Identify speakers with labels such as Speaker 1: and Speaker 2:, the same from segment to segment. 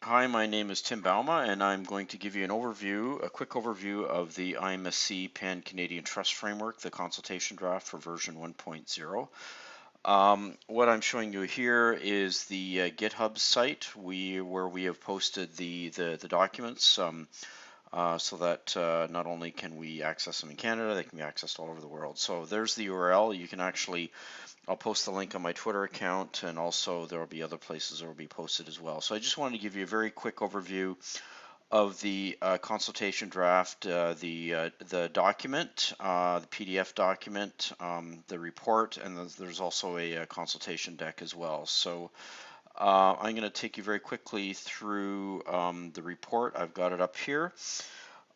Speaker 1: Hi, my name is Tim Bauma, and I'm going to give you a quick overview of the IMSC Pan-Canadian Trust Framework, the Consultation Draft for version 1.0. What I'm showing you here is the GitHub site where we have posted the documents so that not only can we access them in Canada, they can be accessed all over the world. So there's the URL. You can actually I'll post the link on my Twitter account, and also there will be other places that will be posted as well. So I just wanted to give you a very quick overview of the consultation draft, the document, the PDF document, the report, and there's also a consultation deck as well. So I'm going to take you very quickly through the report. I've got it up here.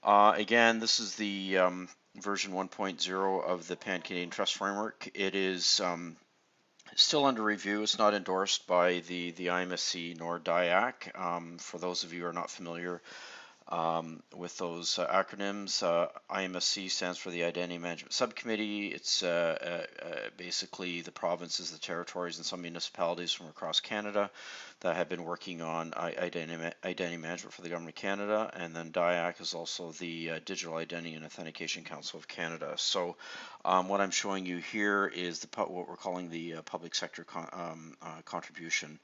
Speaker 1: Again, this is the version 1.0 of the Pan-Canadian Trust Framework. It is still under review. It's not endorsed by the IMSC nor DIAC. For those of you who are not familiar with those acronyms, IMSC stands for the Identity Management Subcommittee. It's basically the provinces, the territories, and some municipalities from across Canada that have been working on identity management for the Government of Canada. And then DIAC is also the Digital Identity and Authentication Council of Canada. So what I'm showing you here is what we're calling the public sector contribution.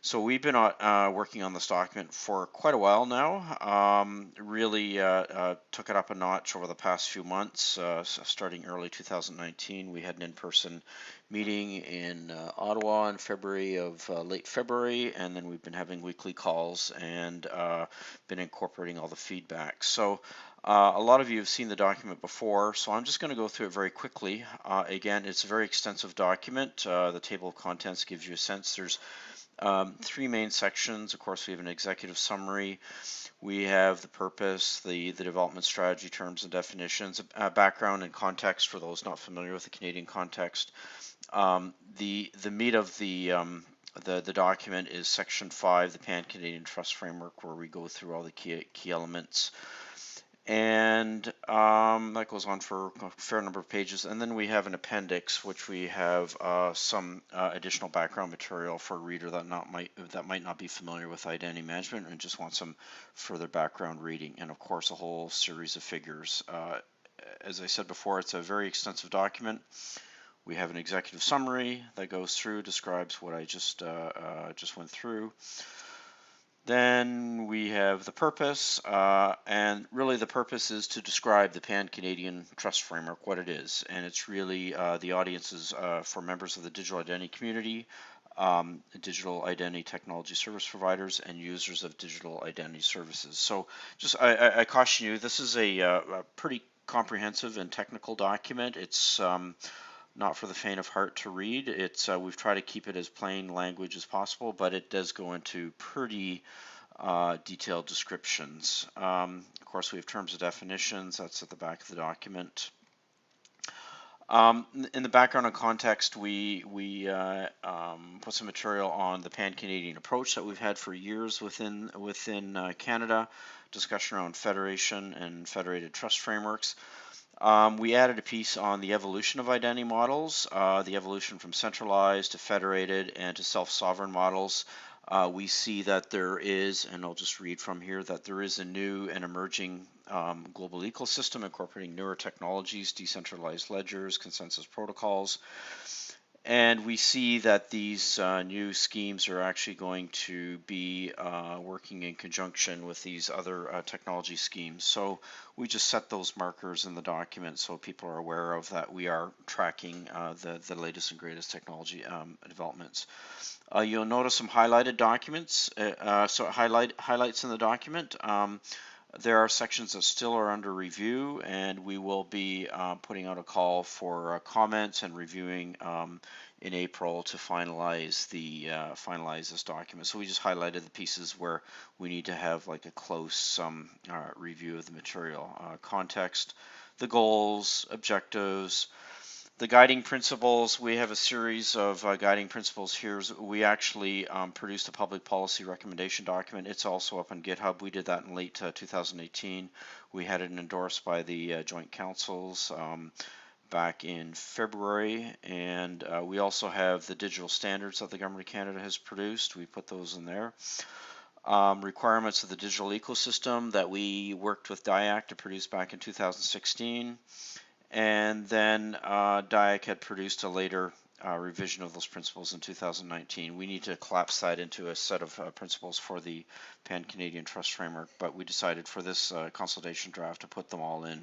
Speaker 1: So we've been working on this document for quite a while now. Really took it up a notch over the past few months. Starting early 2019, we had an in-person meeting in Ottawa in late February, and then we've been having weekly calls and been incorporating all the feedback. So a lot of you have seen the document before, so I'm just going to go through it very quickly. Again, it's a very extensive document. The table of contents gives you a sense. There's three main sections. Of course, we have an executive summary. We have the purpose, the development strategy, terms and definitions, background and context for those not familiar with the Canadian context. The meat of the document is section 5, the Pan-Canadian Trust Framework, where we go through all the key elements. And that goes on for a fair number of pages. And then we have an appendix, which we have some additional background material for a reader that might not be familiar with identity management and just want some further background reading. And of course, a whole series of figures. As I said before, it's a very extensive document. We have an executive summary that goes through, describes what I just went through. Then we have the purpose, and really the purpose is to describe the Pan-Canadian Trust Framework, what it is. And it's really the audience is for members of the digital identity community, digital identity technology service providers, and users of digital identity services. So just I caution you, this is a pretty comprehensive and technical document. It's not for the faint of heart to read. It's we've tried to keep it as plain language as possible, but it does go into pretty detailed descriptions. Of course, we have terms of definitions. That's at the back of the document. In the background and context, we put some material on the Pan-Canadian approach that we've had for years within Canada, discussion around federation and federated trust frameworks. We added a piece on the evolution of identity models, the evolution from centralized to federated and to self-sovereign models. We see that there is, and I'll just read from here, that there is a new and emerging global ecosystem incorporating newer technologies, decentralized ledgers, consensus protocols. And we see that these new schemes are actually going to be working in conjunction with these other technology schemes. So we just set those markers in the document so people are aware of that we are tracking the latest and greatest technology developments. You'll notice some highlighted documents, highlights in the document. There are sections that still are under review, and we will be putting out a call for comments and reviewing in April to finalize this document. So we just highlighted the pieces where we need to have like a close review of the material. Context, the goals, objectives, the guiding principles. We have a series of guiding principles here. We actually produced a public policy recommendation document. It's also up on GitHub. We did that in late 2018. We had it endorsed by the Joint Councils back in February, and we also have the digital standards that the Government of Canada has produced. We put those in there. requirements of the digital ecosystem that we worked with DIAC to produce back in 2016. And then DIAC had produced a later revision of those principles in 2019. We need to collapse that into a set of principles for the Pan-Canadian Trust Framework, but we decided for this consultation draft to put them all in.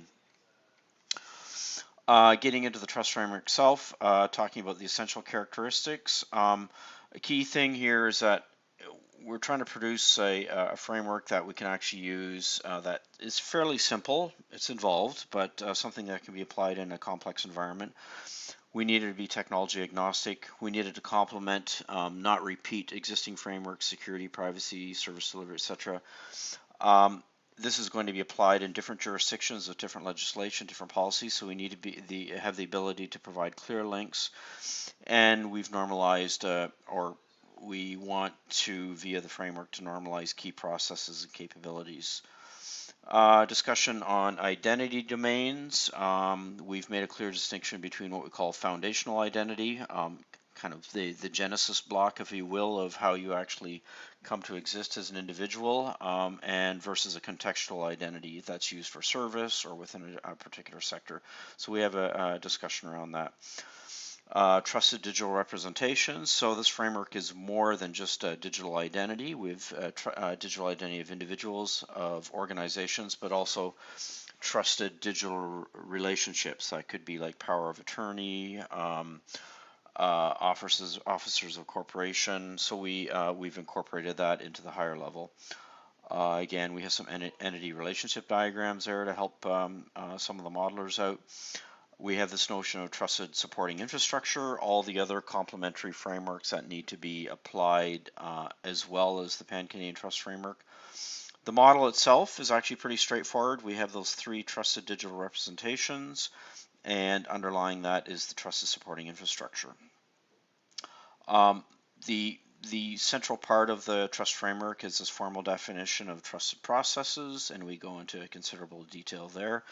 Speaker 1: Getting into the trust framework itself, talking about the essential characteristics. A key thing here is that we're trying to produce a framework that we can actually use that is fairly simple. It's involved, but something that can be applied in a complex environment. We needed to be technology agnostic. We needed to complement, not repeat existing frameworks, security, privacy, service delivery, etc. This is going to be applied in different jurisdictions with different legislation, different policies, so we need to have the ability to provide clear links. And we've normalized, or we want to, via the framework, to normalize key processes and capabilities. Discussion on identity domains. We've made a clear distinction between what we call foundational identity, kind of the genesis block, if you will, of how you actually come to exist as an individual, and versus a contextual identity that's used for service or within a particular sector. So we have a discussion around that. Trusted digital representation. So this framework is more than just a digital identity. We've digital identity of individuals, of organizations, but also trusted digital relationships. That could be like power of attorney, officers of corporation. So we've incorporated that into the higher level. Again, we have some entity relationship diagrams there to help some of the modelers out. We have this notion of trusted supporting infrastructure, all the other complementary frameworks that need to be applied, as well as the Pan-Canadian Trust Framework. The model itself is actually pretty straightforward. We have those 3 trusted digital representations, and underlying that is the trusted supporting infrastructure. The central part of the trust framework is this formal definition of trusted processes, and we go into considerable detail there.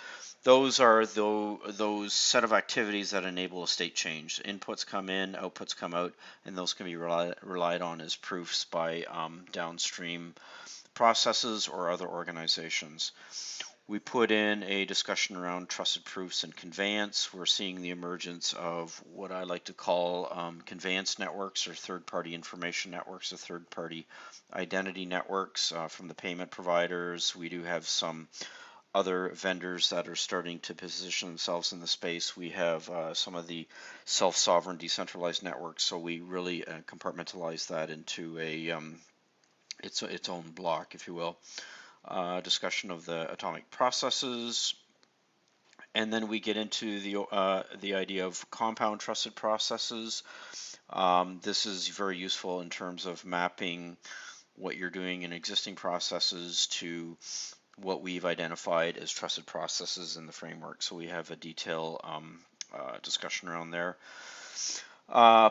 Speaker 1: Those are those set of activities that enable a state change. Inputs come in, outputs come out, and those can be relied on as proofs by downstream processes or other organizations. We put in a discussion around trusted proofs and conveyance. We're seeing the emergence of what I like to call conveyance networks, or third-party information networks, or third-party identity networks from the payment providers. We do have some other vendors that are starting to position themselves in the space. We have some of the self-sovereign decentralized networks, so we really compartmentalize that into its own block, if you will. Discussion of the atomic processes, and then we get into the idea of compound trusted processes. This is very useful in terms of mapping what you're doing in existing processes to what we've identified as trusted processes in the framework. So we have a detailed discussion around there.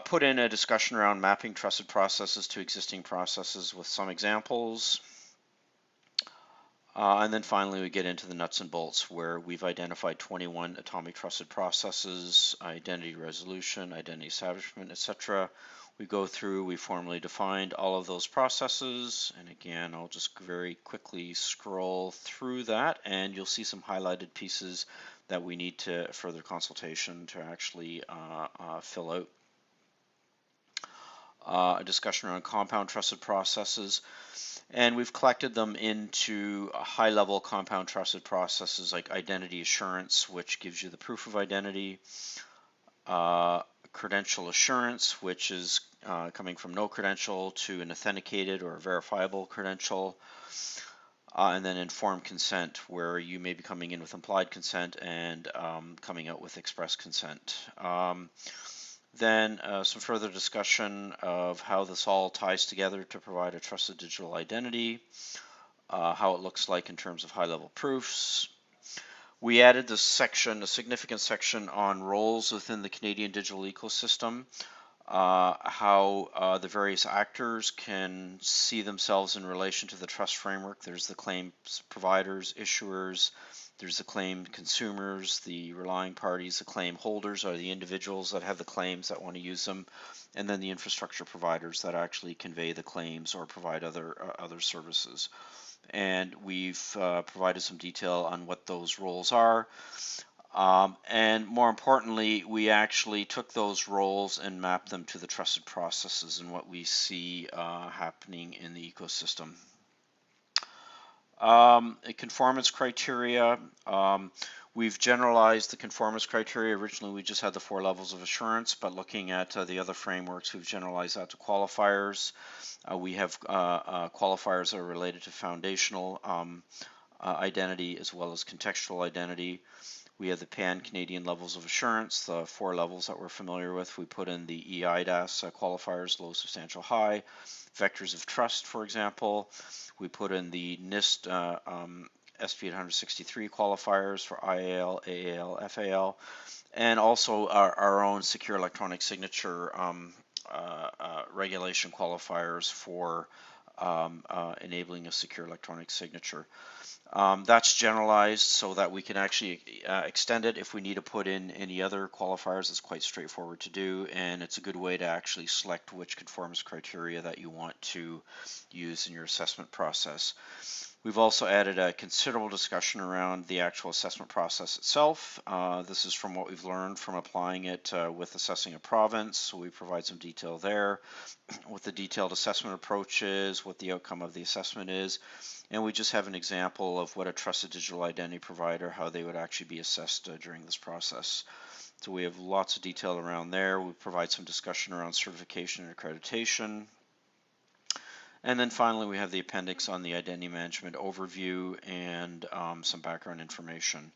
Speaker 1: Put in a discussion around mapping trusted processes to existing processes with some examples. And then finally we get into the nuts and bolts, where we've identified 21 atomic trusted processes, identity resolution, identity establishment, etc. We go through, we formally defined all of those processes, and again I'll just very quickly scroll through that, and you'll see some highlighted pieces that we need to further consultation to actually fill out. A discussion around compound trusted processes. And we've collected them into high-level compound trusted processes like identity assurance, which gives you the proof of identity, credential assurance, which is coming from no credential to an authenticated or verifiable credential, and then informed consent, where you may be coming in with implied consent and coming out with express consent. Then some further discussion of how this all ties together to provide a trusted digital identity, how it looks like in terms of high-level proofs. We added this section, a significant section on roles within the Canadian digital ecosystem. how the various actors can see themselves in relation to the trust framework. There's the claims providers, issuers, there's the claim consumers, the relying parties, the claim holders are the individuals that have the claims that want to use them, and then the infrastructure providers that actually convey the claims or provide other services. And we've provided some detail on what those roles are. And more importantly, we actually took those roles and mapped them to the trusted processes and what we see happening in the ecosystem. Conformance criteria. We've generalized the conformance criteria. Originally, we just had the 4 levels of assurance, but looking at the other frameworks, we've generalized that to qualifiers. We have qualifiers that are related to foundational identity as well as contextual identity. We have the Pan-Canadian levels of assurance, the 4 levels that we're familiar with. We put in the EIDAS qualifiers, low, substantial, high. Vectors of trust, for example. We put in the NIST SP 863 qualifiers for IAL, AAL, FAL, and also our own secure electronic signature regulation qualifiers for enabling a secure electronic signature. That's generalized so that we can actually extend it if we need to put in any other qualifiers. It's quite straightforward to do, and it's a good way to actually select which conformance criteria that you want to use in your assessment process. We've also added a considerable discussion around the actual assessment process itself. This is from what we've learned from applying it with assessing a province, so we provide some detail there, what the detailed assessment approach is, what the outcome of the assessment is, and we just have an example of what a trusted digital identity provider, how they would actually be assessed during this process. So we have lots of detail around there. We provide some discussion around certification and accreditation. And then finally, we have the appendix on the identity management overview and some background information.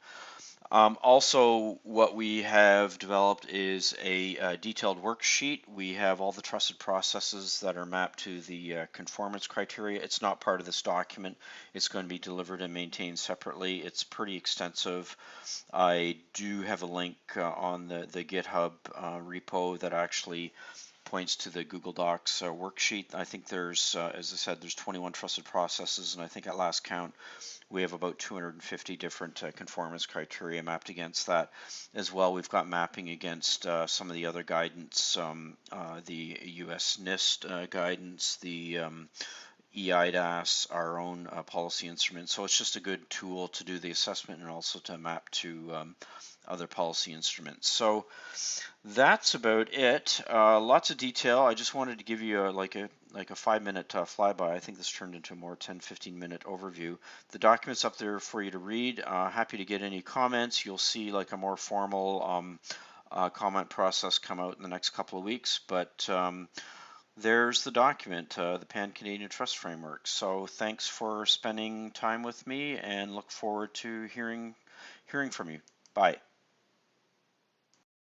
Speaker 1: Also, what we have developed is a detailed worksheet. We have all the trusted processes that are mapped to the conformance criteria. It's not part of this document. It's going to be delivered and maintained separately. It's pretty extensive. I do have a link on the GitHub repo that actually points to the Google Docs worksheet. I think there's, as I said, there's 21 trusted processes, and I think at last count, we have about 250 different conformance criteria mapped against that. As well, we've got mapping against some of the other guidance, the US NIST guidance, the EIDAS, our own policy instrument. So it's just a good tool to do the assessment and also to map to other policy instruments. So that's about it. Lots of detail. I just wanted to give you like a 5-minute flyby. I think this turned into a more 10-15 minute overview. The document's up there for you to read. Happy to get any comments. You'll see like a more formal comment process come out in the next couple of weeks. But there's the document, the Pan-Canadian Trust Framework. So thanks for spending time with me, and look forward to hearing from you. Bye.